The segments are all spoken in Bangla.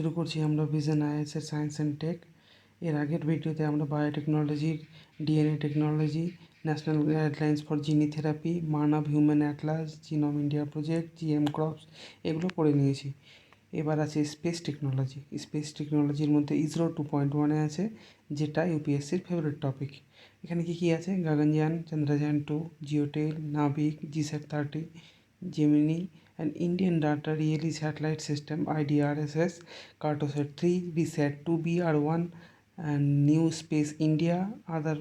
শুরু করছি আমরা ভিশন আইএসের সায়েন্স অ্যান্ড টেক। এর আগের ভিডিওতে আমরা বায়োটেকনোলজির DNA technology, national guidelines for gene therapy, মানব human atlas, genome India project, GM crops এগুলো পড়ে নিয়েছি। এবার আছে স্পেস টেকনোলজি। স্পেস টেকনোলজির মধ্যে ইসরো 2.1 আছে, যেটা ইউপিএসসির ফেভারিট টপিক। এখানে কী কী আছে? গগনযান, চন্দ্রযান 2, জিওটেল, NavIC, GSAT, Gemini, and Indian Data Relay Satellite System IDRSS, Cartosat 3, VSAT-2B/R1 and New Space India, other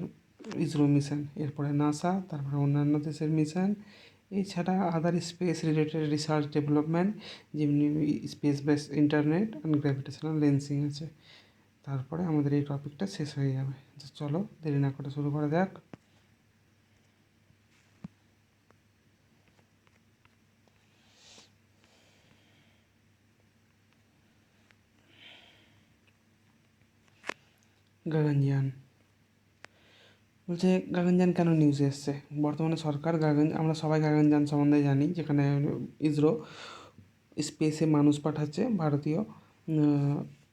ISRO mission. এরপরে নাসা, তারপরে অন্যান্য দেশের মিশন। এছাড়া আদার স্পেস রিলেটেড রিসার্চ ডেভেলপমেন্ট, যেমনি space base internet and gravitational lensing আছে। তারপরে আমাদের এই টপিকটা শেষ হয়ে যাবে। চলো দেরি না করে শুরু করা যাক। গগনযান বলছে, গগনযান কেন নিউজে এসছে? বর্তমানে সরকার আমরা সবাই গগনযান সম্বন্ধে জানি, যেখানে ইসরো স্পেসে মানুষ পাঠাচ্ছে ভারতীয়।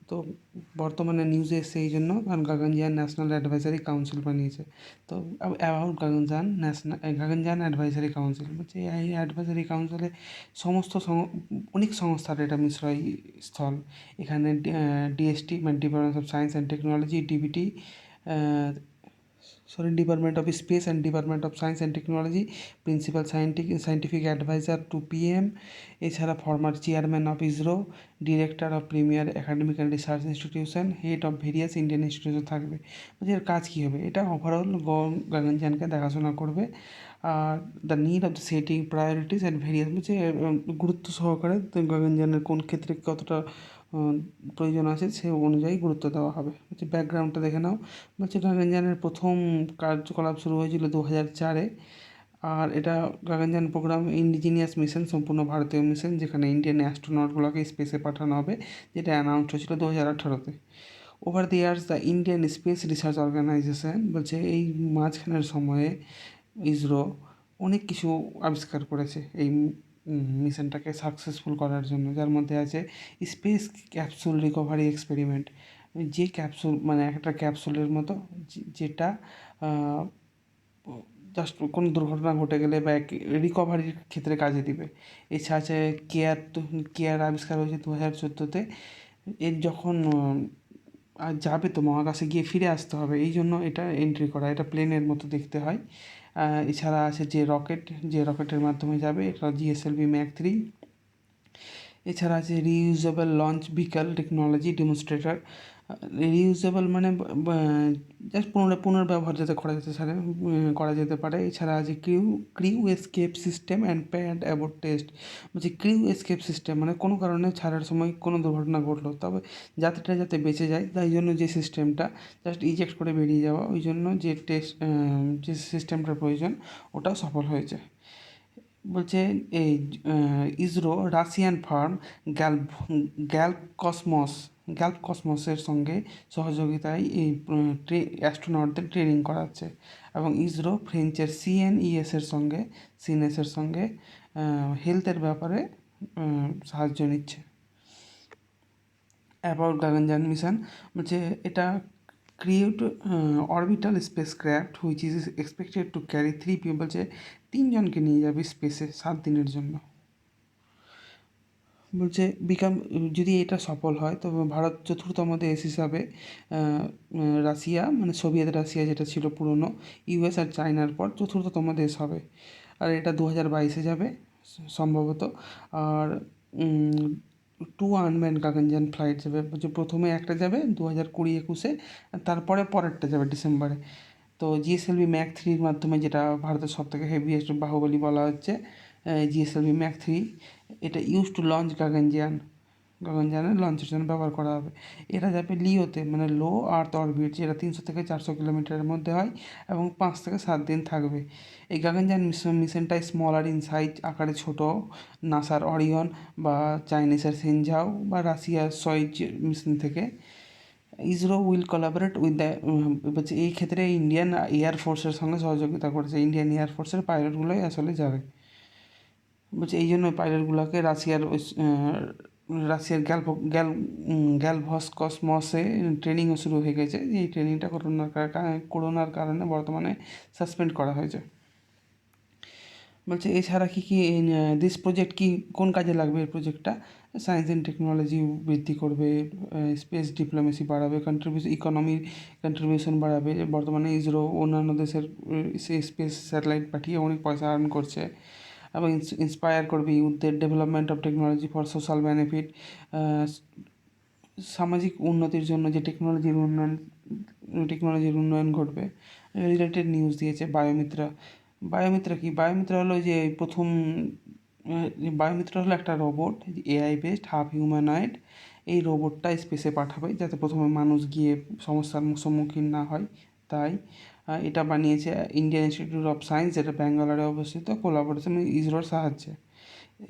তো বর্তমানে নিউজে এসছে এই জন্য, কারণ গগনযান ন্যাশনাল অ্যাডভাইজারি কাউন্সিল বানিয়েছে। তো অ্যাবাউট গগনযান অ্যাডভাইজারি কাউন্সিল বলছে, এই অ্যাডভাইজারি কাউন্সিলে অনেক সংস্থার এটা মিশ্রয় স্থল। এখানে ডিএসটি মানে department of science and technology, DBT, department of space and department of science and technology, principal scientific advisor to PM, এছাড়া former chairman of ISRO, director of premier academic and research institution, head of various Indian institution থাকবে। বলছে এর কাজ কী হবে? এটা ওভারঅল গগনযানকে দেখাশোনা করবে। Are the need of the setting priorities and various, বলছে গুরুত্ব সহকারে গগনযানের কোন ক্ষেত্রে কতটা প্রয়োজন আছে সে অনুযায়ী গুরুত্ব দেওয়া হবে। বলছে ব্যাকগ্রাউন্ডটা দেখে নাও। বলছে গগনযানের প্রথম কার্যকলাপ শুরু হয়েছিল 2004-এ। আর এটা গগনযান প্রোগ্রাম ইন্ডিজিনিয়াস মিশন, সম্পূর্ণ ভারতীয় মিশন, যেখানে ইন্ডিয়ান অ্যাস্ট্রোনটগুলোকে স্পেসে পাঠানো হবে, যেটা অ্যানাউন্স হয়েছিল 2018-তে। Over the years the Indian space research organisation, বলছে এই মাঝখানের সময়ে ইসরো অনেক কিছু আবিষ্কার করেছে এই মিশনটাকে সাকসেসফুল করার জন্য, যার মধ্যে আছে স্পেস ক্যাপসুল রিকভারি এক্সপেরিমেন্ট। যে ক্যাপসুল মানে একটা ক্যাপসুলের মতো, যেটা জাস্ট কোনো দুর্ঘটনা ঘটে গেলে বা রিকভারির ক্ষেত্রে কাজে দিবে। এছাড়া আছে কেয়ার আবিষ্কার হয়েছে 2014-তে। এর যখন আর যাবে তো মহাকাশে গিয়ে ফিরে আসতে হবে, এই জন্য এটা এন্ট্রি করা, এটা প্লেনের মতো দেখতে হয়। এছাড়া আছে যে রকেটের মাধ্যমে যাবে, এটা জিএসএলভি ম্যাক 3। এছাড়া আছে reusable launch vehicle technology demonstrator. Reusable মানে জাস্ট পুনর্ব্যবহার যাতে করা যেতে পারে। এছাড়া আছে crew escape system and pad abort test. বলছি ক্রিউ এসকেপ সিস্টেম মানে কোনো কারণে ছাড়ার সময় কোনো দুর্ঘটনা ঘটলো, তবে যাত্রীরা যাতে বেঁচে যায়, তাই জন্য যে সিস্টেমটা জাস্ট ইজেক্ট করে বেরিয়ে যাওয়া, ওই জন্য যে সিস্টেমটার প্রয়োজন, ওটাও সফল হয়েছে। বলছে এই ইসরো রাশিয়ান ফার্ম গ্যালপ কসমসের সঙ্গে সহযোগিতায় এই অ্যাস্ট্রোনটদের ট্রেনিং করাচ্ছে, এবং ইসরো ফ্রেঞ্চের সিএনএসের সঙ্গে হেলথের ব্যাপারে সাহায্য নিচ্ছে। অ্যাবাউট গগনযান মিশন বলছে, এটা create orbital space craft which is expected to carry 3 people, বলছে 3 জনকে নিয়ে যাবে স্পেসে 7 দিনের জন্য। বলছে যদি এটা সফল হয় তবে ভারত চতুর্থতম দেশ হিসাবে রাশিয়া মানে সোভিয়েত রাশিয়া যেটা ছিল পুরনো, ইউএস আর চায়নার পর চতুর্থতম দেশ হবে। আর এটা 2022-এ যাবে সম্ভবত। আর 2 আনম্যান্ড গগনযান ফ্লাইট যাবে, বলছে প্রথমে একটা যাবে 2020-21-এ, আর তারপরে পরেরটা যাবে ডিসেম্বরে। তো জিএসএলভি ম্যাক 3-র মাধ্যমে, যেটা ভারতের সবথেকে হেভিয়েস্ট বাহুবলী বলা হচ্ছে, জিএসএলভি ম্যাক 3, এটা ইউজ টু লঞ্চ গগনযানের লঞ্চের জন্য ব্যবহার করা হবে। এটা যাবে লিওতে মানে লো আর্থ অরবিট, যেটা 300 থেকে 400 কিলোমিটারের মধ্যে হয়, এবং 5 থেকে 7 দিন থাকবে। এই গগনযান মিশনটা স্মলার ইন সাইজ, আকারে ছোট, নাসার অরিয়ন বা চাইনিজের সেনঝাও বা রাশিয়ার সয়েজ মিশন থেকে। ISRO will collaborate with the, বলছে এই ক্ষেত্রে ইন্ডিয়ান এয়ারফোর্সের সঙ্গে সহযোগিতা করেছে, ইন্ডিয়ান এয়ারফোর্সের পাইলটগুলোই আসলে যাবে। বলছে এই জন্য পাইলটগুলোকে রাশিয়ার রাশিয়ার গ্যালভস্কসমসে ট্রেনিংও শুরু হয়ে গেছে। এই ট্রেনিংটা করোনার কারণে বর্তমানে সাসপেন্ড করা হয়েছে। বলছে এছাড়া কী কী দিস প্রজেক্ট কি কোন কাজে লাগবে? এই প্রজেক্টটা সায়েন্স অ্যান্ড টেকনোলজি বৃদ্ধি করবে, স্পেস ডিপ্লোমেসি বাড়াবে, ইকোনমির কন্ট্রিবিউশন বাড়াবে। বর্তমানে ইসরো অন্যান্য দেশের স্পেস স্যাটেলাইট পাঠিয়ে অনেক পয়সা আর্ন করছে, এবং ইন্সপায়ার করবে ইউথদের development of technology for social benefit. সামাজিক উন্নতির জন্য যে টেকনোলজির উন্নয়ন ঘটবে, রিলেটেড নিউজ দিয়েছে। বায়োমিত্রা কি? বায়োমিত্রা হলো যে প্রথম বায়োমিত্রা হলো একটা robot, AI based, half humanoid. এই রোবটটা স্পেসে পাঠাবে যাতে প্রথমে মানুষ গিয়ে সমস্যার সম্মুখীন না হয়। তাই এটা বানিয়েছে ইন্ডিয়ান ইনস্টিটিউট অফ সায়েন্স, যেটা ব্যাঙ্গালোরে অবস্থিত, কোলাবোরেশন ইসরোর সাহায্যে।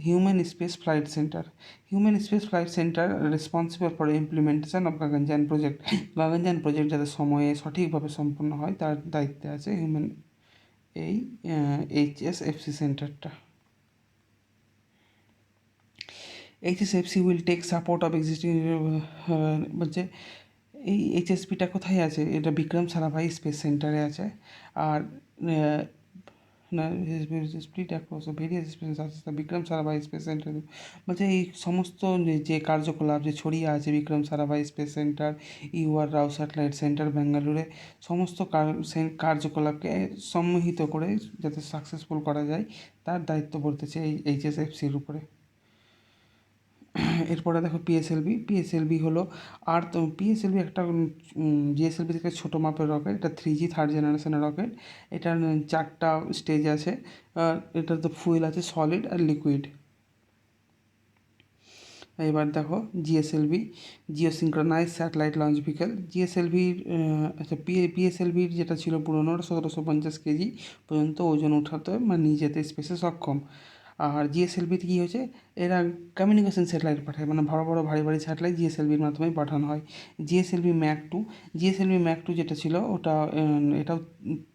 Human space flight centre responsible for implementation of Gaganyaan project. Gaganyaan project যাতে সময়ে সঠিকভাবে সম্পন্ন হয় তার দায়িত্বে আছে এই HSFC সেন্টারটা। HSFC will take support of existing, বলছে এই HSPটা কোথায় আছে? এটা বিক্রম সারাভাই স্পেস সেন্টারে আছে। আর না, স্প্লিট অ্যাক্রস ভেরিয়াস স্পেস আছে বিক্রম সারাভাই স্পেস সেন্টারে। বলছে এই সমস্ত যে কার্যকলাপ যে ছড়িয়ে আছে Vikram Sarabhai space centre, UR Rao satellite centre ব্যাঙ্গালুরে, সমস্ত কার্যকলাপকে সম্মিলিত করে যাতে সাকসেসফুল করা যায় তার দায়িত্ব পড়তেছে এই HSFCর উপরে। এরপরে দেখো পিএসএলভি হলো পিএসএলভি একটা জিএসএলভি থেকে ছোটো মাপের রকেট। এটা 3G থার্ড জেনারেশনের রকেট। এটার 4টা স্টেজ আছে। এটার তো ফুয়েল আছে সলিড আর লিকুইড। এবার দেখো জিওসিনক্রোনাইজ স্যাটেলাইট লঞ্চ ভেহিকল। পিএসএলভির যেটা ছিল পুরোনো 1750 কেজি পর্যন্ত ওজন উঠাতে নিয়ে যেতে স্পেসে সক্ষম। আর জিএসএলভিতে কী হয়েছে, এরা কমিউনিকেশন স্যাটেলাইট পাঠায়, বড় বড় ভারী স্যাটেলাইট জিএসএলভির মাধ্যমেই পাঠানো হয়। জিএসএলভি ম্যাক টু যেটা ছিল ওটা এটাও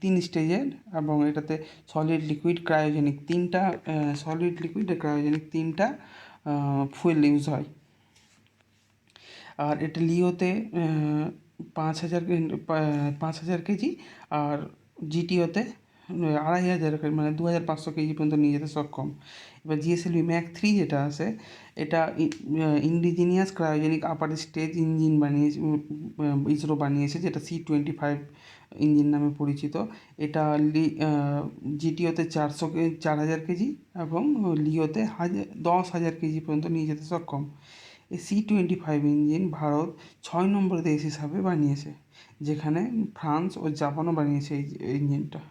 3 স্টেজের, এবং এটাতে সলিড লিকুইড ক্রায়োজেনিক তিনটা ফুয়েল ইউজ হয়। আর এটা লিওতে 5,000 কেজি, আর জিটিওতে 2,500 2,500 কেজি পর্যন্ত নিয়ে যেতে সক্ষম। এবার জিএসএলভি ম্যাক 3 যেটা আছে, এটা ইন্ডিজিনিয়াস ক্রায়োজেনিক আপার স্টেজ ইঞ্জিন ইসরো বানিয়েছে, যেটা C-25 ইঞ্জিন নামে পরিচিত। এটা জিটিওতে 4,000 কেজি এবং লিওতে 10,000 কেজি পর্যন্ত নিয়ে যেতে সক্ষম। এই C-25 ইঞ্জিন ভারত 6 নম্বর দেশ হিসাবে বানিয়েছে, যেখানে ফ্রান্স ও জাপানও বানিয়েছে এই ইঞ্জিনটা।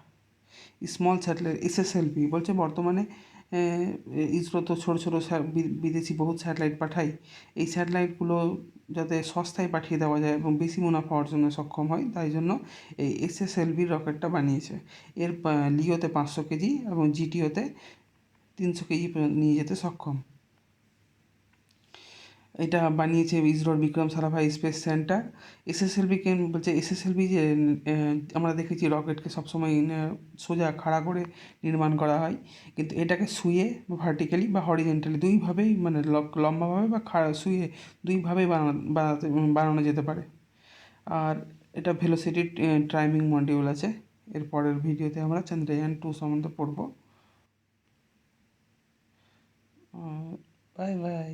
স্মল স্যাটেলাইট SSLV বলছে বর্তমানে ইসরো তো ছোটো ছোটো বিদেশি বহুত স্যাটেলাইট পাঠায়। এই স্যাটেলাইটগুলো যাতে সস্তায় পাঠিয়ে দেওয়া যায় এবং বেশি মুনাফা অর্জনে সক্ষম হয়, তাই জন্য এই SSLV রকেটটা বানিয়েছে। এর লিওতে 500 কেজি এবং জিটিওতে 300 কেজি নিয়ে যেতে সক্ষম। এটা বানিয়েছে ইসরোর বিক্রম সারাভাই স্পেস সেন্টার। এসএসএলভি যে আমরা দেখেছি রকেটকে সবসময় সোজা খাড়া করে নির্মাণ করা হয়, কিন্তু এটাকে শুয়ে ভার্টিক্যালি বা হরিজেন্টালি দুইভাবেই লম্বাভাবে বা শুয়ে দুইভাবেই বানানো যেতে পারে। আর এটা ভেলোসিটি টাইমিং মডিউল আছে। এর পরের ভিডিওতে আমরা চন্দ্রযান 2 সম্বন্ধে পড়ব। Bye bye.